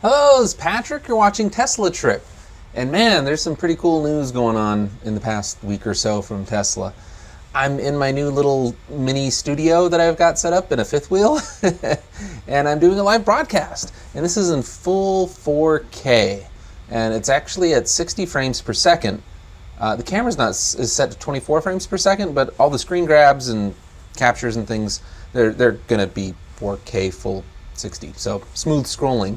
Hello, it's Patrick. You're watching Tesla Trip. And man, there's some pretty cool news going on in the past week or so from Tesla. I'm in my new little mini studio that I've got set up in a fifth wheel, and I'm doing a live broadcast. And this is in full 4K, and it's actually at 60 frames per second. The camera's not is set to 24 frames per second, but all the screen grabs and captures and things, they're going to be 4K full 60, so smooth scrolling.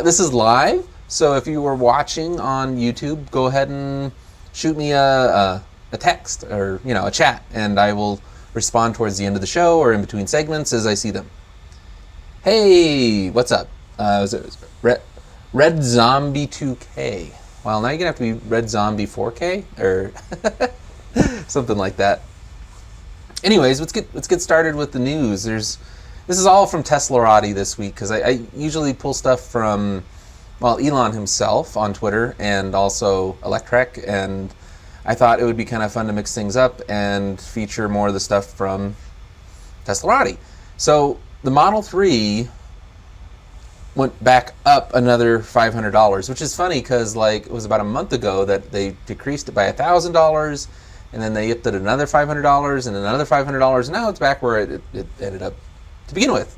This is live, so if you were watching on YouTube, go ahead and shoot me a text or a chat, and I will respond towards the end of the show or in between segments as I see them. Hey, what's up? Red Zombie 2K. Well, now you're gonna have to be Red Zombie 4K or something like that. Anyways, let's get started with the news. This is all from Teslarati this week, because I usually pull stuff from, well, Elon himself on Twitter and also Electrek, and I thought it would be kind of fun to mix things up and feature more of the stuff from Teslarati. So the Model 3 went back up another $500, which is funny because it was about a month ago that they decreased it by $1,000, and then they upped it another $500 and another $500, and now it's back where it ended up to begin with,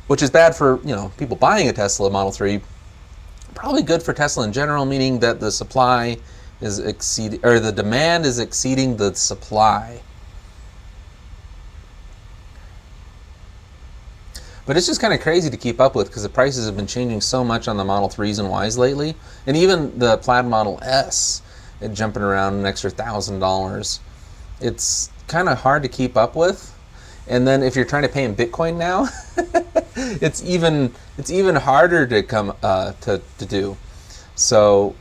which is bad for people buying a Tesla Model 3. Probably good for Tesla in general, meaning that the supply is the demand is exceeding the supply. But it's just kind of crazy to keep up with because the prices have been changing so much on the Model 3s and Ys lately, and even the Plaid Model S, jumping around an extra $1,000. It's kind of hard to keep up with. And then if you're trying to pay in Bitcoin now, it's even harder to come to do. So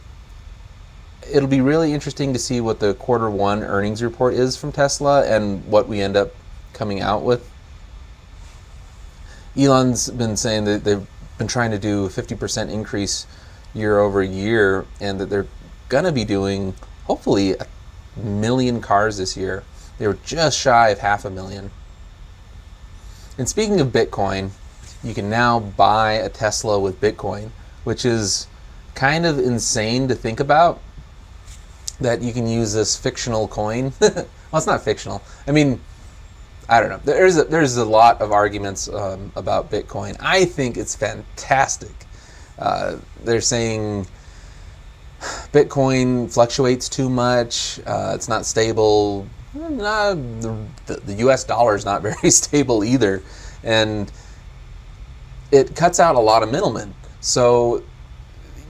it'll be really interesting to see what the Q1 earnings report is from Tesla and what we end up coming out with. Elon's been saying that they've been trying to do a 50% increase year over year, and that they're gonna be doing hopefully 1 million cars this year. They were just shy of 500,000. And speaking of Bitcoin, you can now buy a Tesla with Bitcoin, which is kind of insane to think about, that you can use this fictional coin. Well, it's not fictional. I mean, I don't know. There's a lot of arguments about Bitcoin. I think it's fantastic. They're saying Bitcoin fluctuates too much. It's not stable. The US dollar is not very stable either, and it cuts out a lot of middlemen. So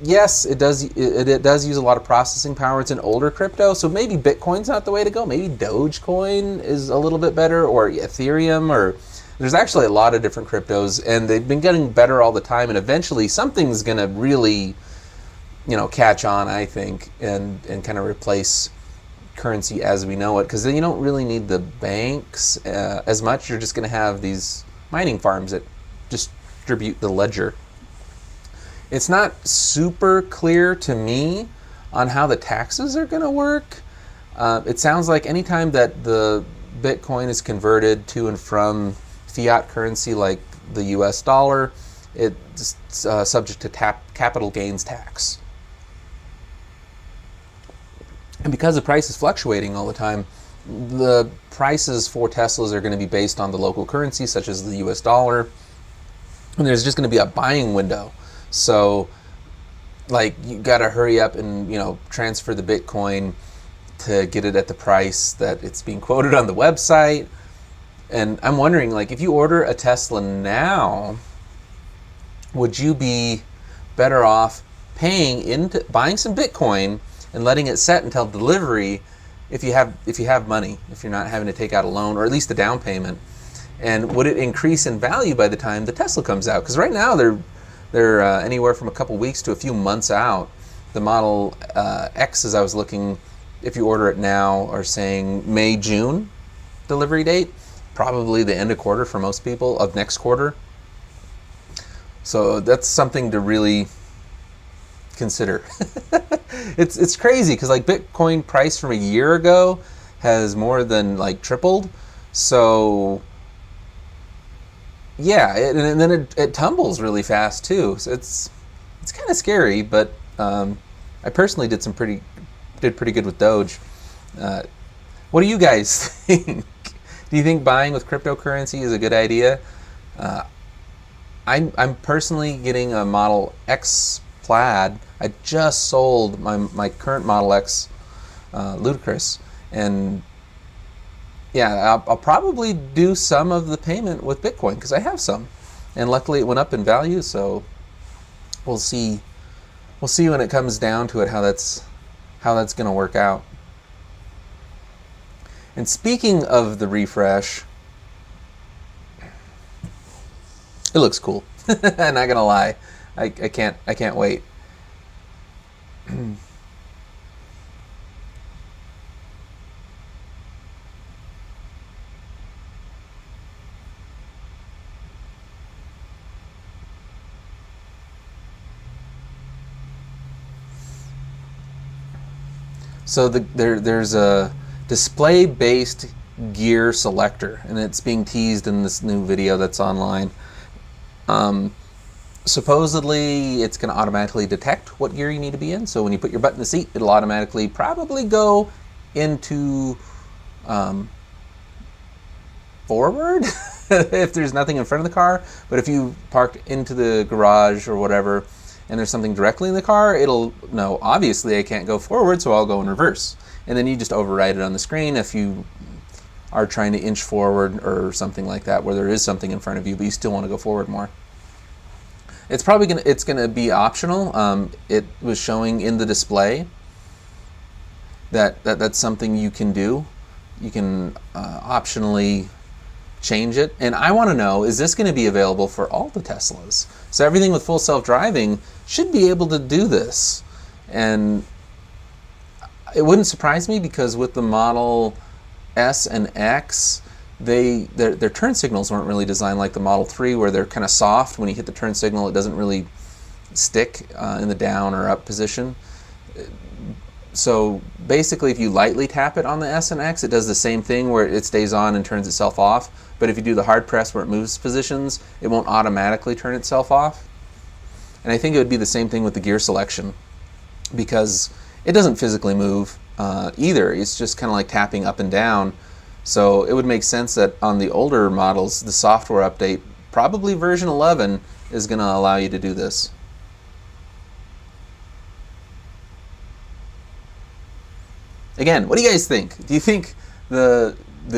yes, it does use a lot of processing power. It's an older crypto, so maybe Bitcoin's not the way to go. Maybe Dogecoin is a little bit better, or Ethereum, or there's actually a lot of different cryptos, and they've been getting better all the time, and eventually something's gonna really catch on, I think, and kind of replace currency as we know it, because then you don't really need the banks as much. You're just going to have these mining farms that distribute the ledger. It's not super clear to me on how the taxes are going to work. It sounds like anytime that the Bitcoin is converted to and from fiat currency like the US dollar, it's subject to capital gains tax. And because the price is fluctuating all the time, the prices for Teslas are going to be based on the local currency, such as the US dollar. And there's just going to be a buying window. So, you got to hurry up and, transfer the Bitcoin to get it at the price that it's being quoted on the website. And I'm wondering, if you order a Tesla now, would you be better off buying some Bitcoin and letting it set until delivery, if you have money, if you're not having to take out a loan, or at least a down payment? And would it increase in value by the time the Tesla comes out? Because right now they're anywhere from a couple weeks to a few months out. The Model X, as I was looking, if you order it now, are saying May, June delivery date, probably the end of quarter for most people, of next quarter. So that's something to really consider. It's crazy because Bitcoin price from a year ago has more than tripled. So yeah, and then it tumbles really fast too. So it's kind of scary, but I personally did pretty good with Doge. Uh, what do you guys think? Do you think buying with cryptocurrency is a good idea? Uh, I'm personally getting a Model X Plaid. I just sold my current Model X Ludicrous, and yeah, I'll probably do some of the payment with Bitcoin because I have some, and luckily it went up in value. So we'll see. We'll see when it comes down to it how that's going to work out. And speaking of the refresh, it looks cool. I'm not gonna lie, I can't wait. So there's a display-based gear selector, and it's being teased in this new video that's online. Supposedly, it's going to automatically detect what gear you need to be in. So when you put your butt in the seat, it'll automatically probably go into forward if there's nothing in front of the car. But if you parked into the garage or whatever, and there's something directly in the car, it'll know, obviously I can't go forward, so I'll go in reverse. And then you just override it on the screen if you are trying to inch forward or something like that, where there is something in front of you, but you still want to go forward more. It's probably gonna be optional. It was showing in the display that's something you can do. You can optionally change it. And I want to know, is this going to be available for all the Teslas? So everything with full self-driving should be able to do this. And it wouldn't surprise me, because with the Model S and X, their turn signals weren't really designed like the Model 3, where they're kind of soft. When you hit the turn signal, it doesn't really stick in the down or up position. So basically, if you lightly tap it on the S and X, it does the same thing where it stays on and turns itself off. But if you do the hard press where it moves positions, it won't automatically turn itself off. And I think it would be the same thing with the gear selection, because it doesn't physically move either. It's just kind of like tapping up and down. So it would make sense that on the older models, the software update, probably version 11, is going to allow you to do this. Again, what do you guys think? Do you think the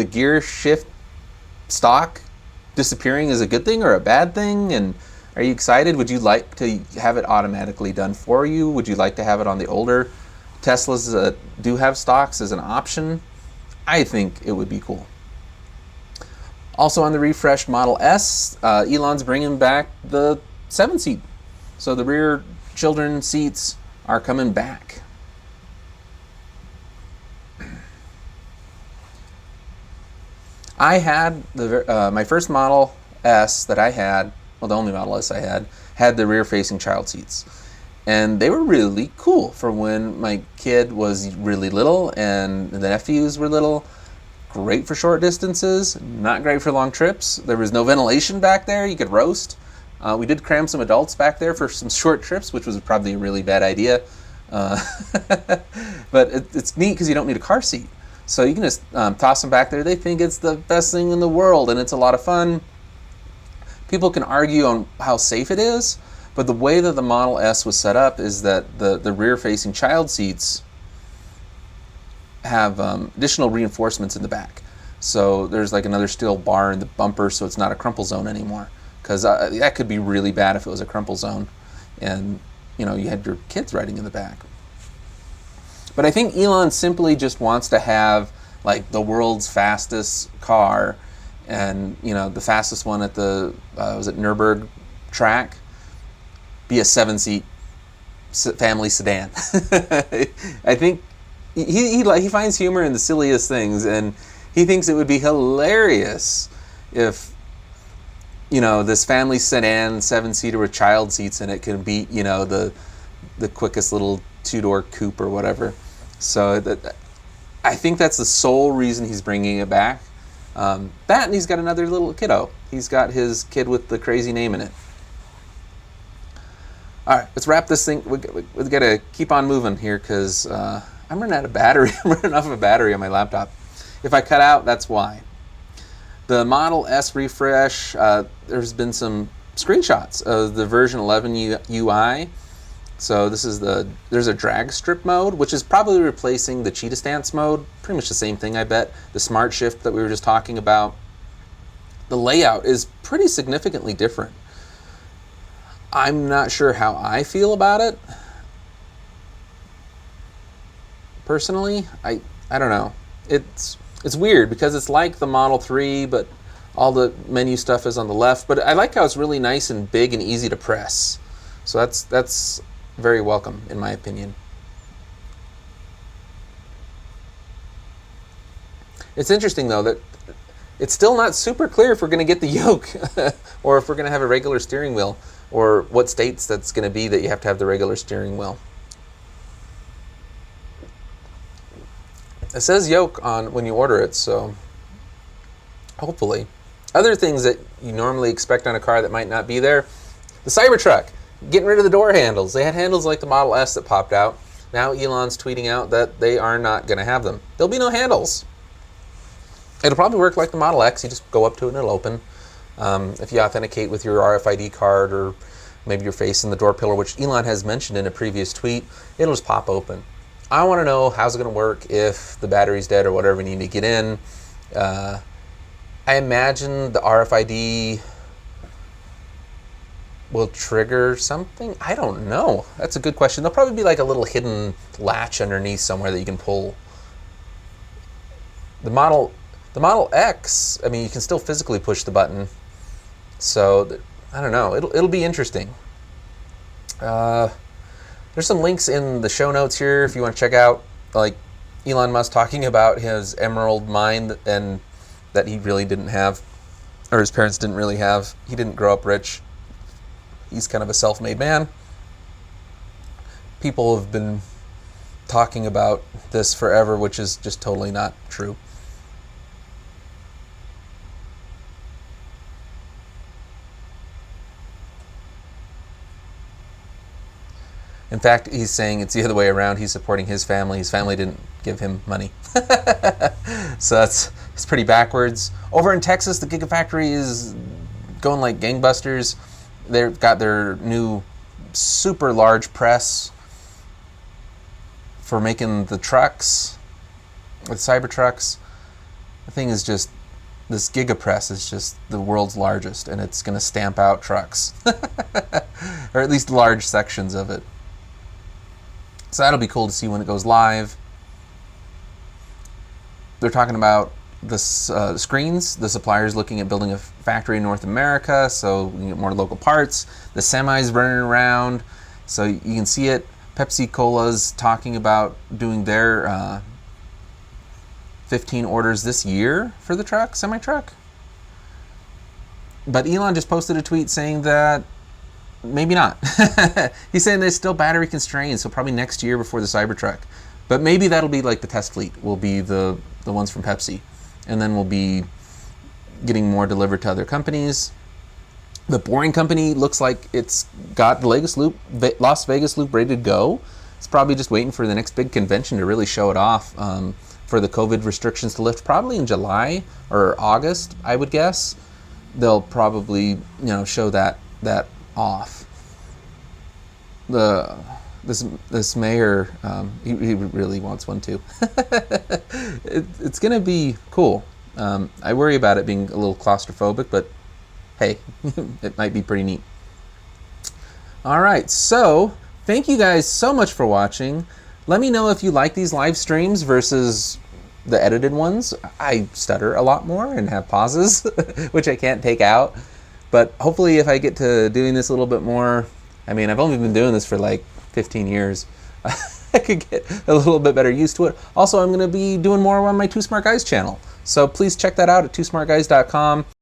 gear shift stock disappearing is a good thing or a bad thing? And are you excited? Would you like to have it automatically done for you? Would you like to have it on the older Teslas that do have stocks as an option? I think it would be cool. Also on the refreshed Model S, Elon's bringing back the 7-seat. So the rear children seats are coming back. I had my first Model S that I had, well, the only Model S I had the rear-facing child seats. And they were really cool for when my kid was really little and the nephews were little. Great for short distances, not great for long trips. There was no ventilation back there, you could roast. We did cram some adults back there for some short trips, which was probably a really bad idea. But it's neat because you don't need a car seat. So you can just toss them back there. They think it's the best thing in the world, and it's a lot of fun. People can argue on how safe it is, but the way that the Model S was set up is that the rear-facing child seats have additional reinforcements in the back. So there's like another steel bar in the bumper, so it's not a crumple zone anymore. Because that could be really bad if it was a crumple zone, and you had your kids riding in the back. But I think Elon simply just wants to have like the world's fastest car, and the fastest one at the was it Nürburgring track, be a 7-seat family sedan. I think he finds humor in the silliest things, and he thinks it would be hilarious if this family sedan 7-seater with child seats in it can beat the quickest little 2-door coupe or whatever. So I think that's the sole reason he's bringing it back. That, and he's got another little kiddo. He's got his kid with the crazy name in it. All right, let's wrap this thing. We got to keep on moving here because I'm running out of battery. I'm running off of a battery on my laptop. If I cut out, that's why. The Model S refresh, there's been some screenshots of the version 11 UI. So this is there's a drag strip mode, which is probably replacing the cheetah stance mode. Pretty much the same thing, I bet. The smart shift that we were just talking about. The layout is pretty significantly different. I'm not sure how I feel about it. Personally, I don't know. It's weird because it's like the Model 3, but all the menu stuff is on the left. But I like how it's really nice and big and easy to press. So that's very welcome, in my opinion. It's interesting, though, that it's still not super clear if we're going to get the yoke or if we're going to have a regular steering wheel, or what states that's going to be that you have to have the regular steering wheel. It says yoke on when you order it, so hopefully. Other things that you normally expect on a car that might not be there, the Cybertruck. Getting rid of the door handles. They had handles like the Model S that popped out. Now Elon's tweeting out that they are not going to have them. There'll be no handles. It'll probably work like the Model X. You just go up to it and it'll open. If you authenticate with your RFID card or maybe your face in the door pillar, which Elon has mentioned in a previous tweet, it'll just pop open. I want to know how's it going to work if the battery's dead or whatever we need to get in. I imagine the RFID will trigger something? I don't know. That's a good question. There'll probably be like a little hidden latch underneath somewhere that you can pull. The Model X, I mean, you can still physically push the button. So, I don't know. It'll be interesting. There's some links in the show notes here if you want to check out, like Elon Musk talking about his emerald mine and that he really didn't have, or his parents didn't really have. He didn't grow up rich. He's kind of a self-made man. People have been talking about this forever, which is just totally not true. In fact, he's saying it's the other way around. He's supporting his family. His family didn't give him money. So it's pretty backwards. Over in Texas, the Giga Factory is going like gangbusters. They've got their new super large press for making the trucks, the Cybertrucks. The thing is just, this Giga press is just the world's largest, and it's going to stamp out trucks. Or at least large sections of it. So that'll be cool to see when it goes live. They're talking about the screens. The supplier's looking at building a factory in North America so we can get more local parts. The semi's running around so you can see it. Pepsi Cola's talking about doing their 15 orders this year for the truck, semi-truck. But Elon just posted a tweet saying that maybe not. He's saying they're still battery constrained, so probably next year before the Cybertruck. But maybe that'll be like the test fleet, will be the ones from Pepsi. And then we'll be getting more delivered to other companies. The Boring Company looks like it's got the Las Vegas loop ready to go. It's probably just waiting for the next big convention to really show it off, for the COVID restrictions to lift, probably in July or August, I would guess. They'll probably, show that off. This mayor, he really wants one too. It's gonna be cool. I worry about it being a little claustrophobic, but hey, it might be pretty neat. All right, so thank you guys so much for watching. Let me know if you like these live streams versus the edited ones. I stutter a lot more and have pauses, which I can't take out. But hopefully if I get to doing this a little bit more, I mean, I've only been doing this for like 15 years. I could get a little bit better used to it. Also, I'm going to be doing more on my Two Smart Guys channel. So please check that out at twosmartguys.com.